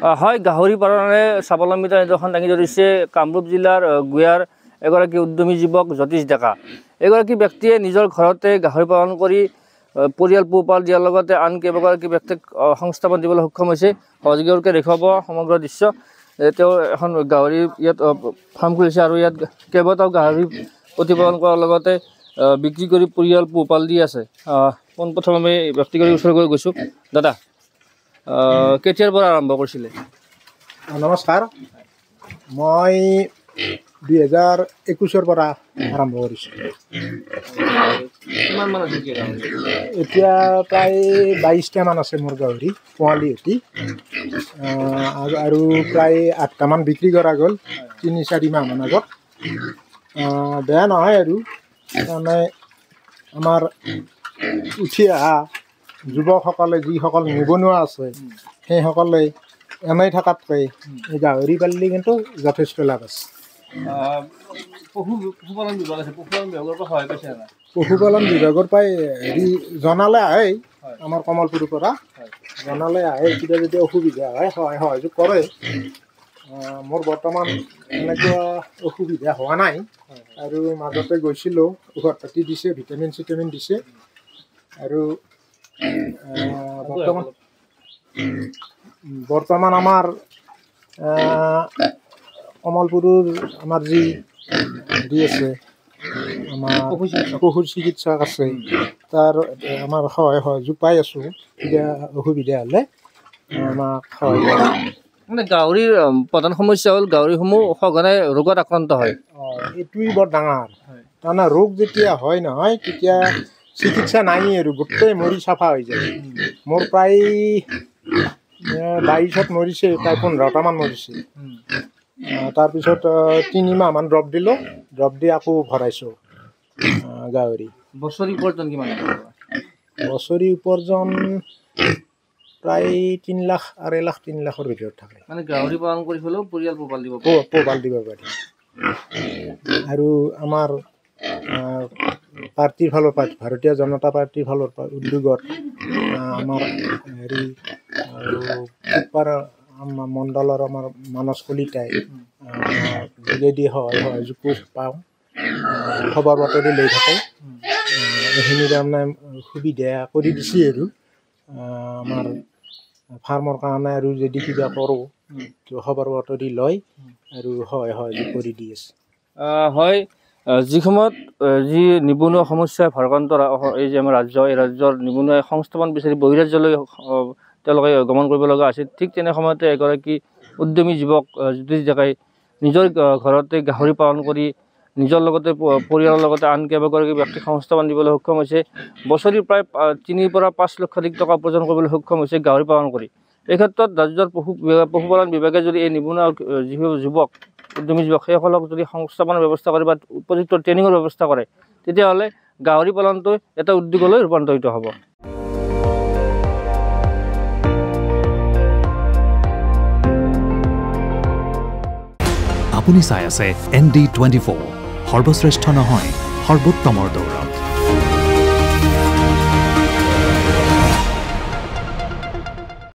হয়, গাহৰি পালনেৰে স্বাৱলম্বিতা নিদৰ্শন দাঙি ধৰিছে কামৰূপ জিলাৰ গুয়াৰ এগৰাকী উদ্যমী যুৱক জ্যোতিষ ডেকা। এগৰাকী ব্যক্তিয়ে নিজৰ ঘৰতে গাহৰি পালন কৰি পৰিয়াল পোহপাল দিয়াৰ লগতে আন কেইবাগৰাকী ব্যক্তিক সংস্থাপন দিবলৈ সক্ষম হৈছে। সহযোগীকে দেখুৱাব সমগ্ৰ দৃশ্য। তেওঁ এখন গাহৰি ইয়াত ফাৰ্ম খুলিছে আৰু ইয়াত কেইবাটাও গাহৰি প্ৰতিপালন কৰাৰ লগতে বিক্ৰী কৰি পৰিয়াল পোহপাল দি আছে। পোনপ্ৰথমে আমি ব্যক্তিগত ওচৰলৈ গৈছোঁ। দাদা, কেতিয়াৰ পৰা আৰম্ভ কৰিছিলে? নমস্কাৰ, মই 2021 পৰা আৰম্ভ কৰিছোঁ। এতিয়া প্ৰায় 22টামান আছে মোৰ গাহৰি পোৱালি এটি, আৰু প্ৰায় 8টামান বিক্ৰী কৰা গ'ল 3-4 মাহমান আগত। বেয়া নহয় আৰু তাৰমানে আমাৰ উঠি অহা যুৱকসকলে যিসকল নিবনুৱা আছে সেইসকলে এনেই থকাতকৈ এই গাহৰি পালিলে কিন্তু যথেষ্ট লাভ আছে। পশুপালন বিভাগ আছে, পশুপালন বিভাগৰ পৰা সহায় পাইছে? পশুপালন বিভাগৰ পৰাই হেৰি জনালে আহে, আমাৰ কমলপুৰৰ পৰা জনালে আহে, কিবা যদি অসুবিধা হয় সহযোগ কৰে। মোৰ বৰ্তমান এনেকুৱা অসুবিধা হোৱা নাই, আৰু মাজতে গৈছিলোঁ, ঔষধ পাতি দিছে, ভিটামিন চিটামিন দিছে, আৰু বৰ্তমান আমাৰ কমলপুৰৰ আমাৰ যি হেৰি আছে, আমাৰ পশুৰ চিকিৎসক আছে, তাৰ আমাৰ সহযোগ পাই আছোঁ। কিবা অসুবিধা হ'লে আমাক সহায় কৰে। মানে গাহৰিৰ প্ৰধান সমস্যা হ'ল গাহৰিসমূহ সঘনাই ৰোগত আক্ৰান্ত হয়। এইটোৱেই বৰ ডাঙৰ। তাৰমানে ৰোগ যেতিয়া হয় নহয়, তেতিয়া চিকিৎসা নাই আৰু গোটেই মৰি চাফা হৈ যায়। মোৰ প্ৰায় 22ত মৰিছে, প্ৰায় 15টামান মৰিছে। তাৰপিছত 3 মাহমান ড্ৰপ দিলোঁ, ড্ৰপ দি আকৌ ভৰাইছোঁ গাহৰি। বছৰি উপাৰ্জন কিমান? বছৰি উপাৰ্জন প্ৰায় 3 লাখ, 2.5 লাখ, 3 লাখৰ ভিতৰত থাকে। মানে গাহৰি পালন কৰি হ'লেও পৰিয়াল পোহপাল দিব পাৰি। আৰু আমাৰ পাৰ্টীৰ ফালৰ পৰা, ভাৰতীয় জনতা পাৰ্টীৰ ফালৰ পৰা উদ্যোগত আমাৰ হেৰি মণ্ডলৰ আমাৰ মানস কলিতাই যোগেদি সহযোগ পাওঁ, খবৰ বাতৰি লৈ থাকোঁ। এইখিনি তাৰমানে সুবিধা কৰি দিছে আৰু আমাৰ ফাৰ্মৰ কাৰণে, আৰু যদি কিবা কৰোঁ খবৰ বাতৰি লয় আৰু সহযোগ কৰি দি আছে। হয়, যি সময়ত যি নিবনুৱা সমস্যাই ভাৰাক্ৰান্ত এই যে আমাৰ ৰাজ্য, এই ৰাজ্যৰ নিবনুৱাই সংস্থাপন বিচাৰি বহিৰাজ্যলৈ তেওঁলোকে গমন কৰিব লগা আছিল, ঠিক তেনে সময়তে এগৰাকী উদ্যমী যুৱক জ্যোতিষ ডেকাই নিজৰ ঘৰতে গাহৰি পালন কৰি নিজৰ লগতে পৰিয়ালৰ লগতে আন কেইবাগৰাকী ব্যক্তিক সংস্থাপন দিবলৈ সক্ষম হৈছে। বছৰি প্ৰায় 3 পৰা 5 লক্ষাধিক টকা উপাৰ্জন কৰিবলৈ সক্ষম হৈছে গাহৰি পালন কৰি। এই ক্ষেত্ৰত ৰাজ্যৰ পশুপালন বিভাগে যদি এই নিবনুৱা যিবোৰ যুৱক উদ্যমী যুৱক সেইসকলক যদি সংস্থাপনৰ ব্যৱস্থা কৰে বা উপযুক্ত ট্ৰেইনিঙৰ ব্যৱস্থা কৰে, তেতিয়াহ'লে গাহৰি পালনটো এটা উদ্যোগলৈ ৰূপান্তৰিত হ'ব। আপুনি চাই আছে ND24, সৰ্বশ্ৰেষ্ঠ নহয়, সৰ্বোত্তমৰ দৌৰ।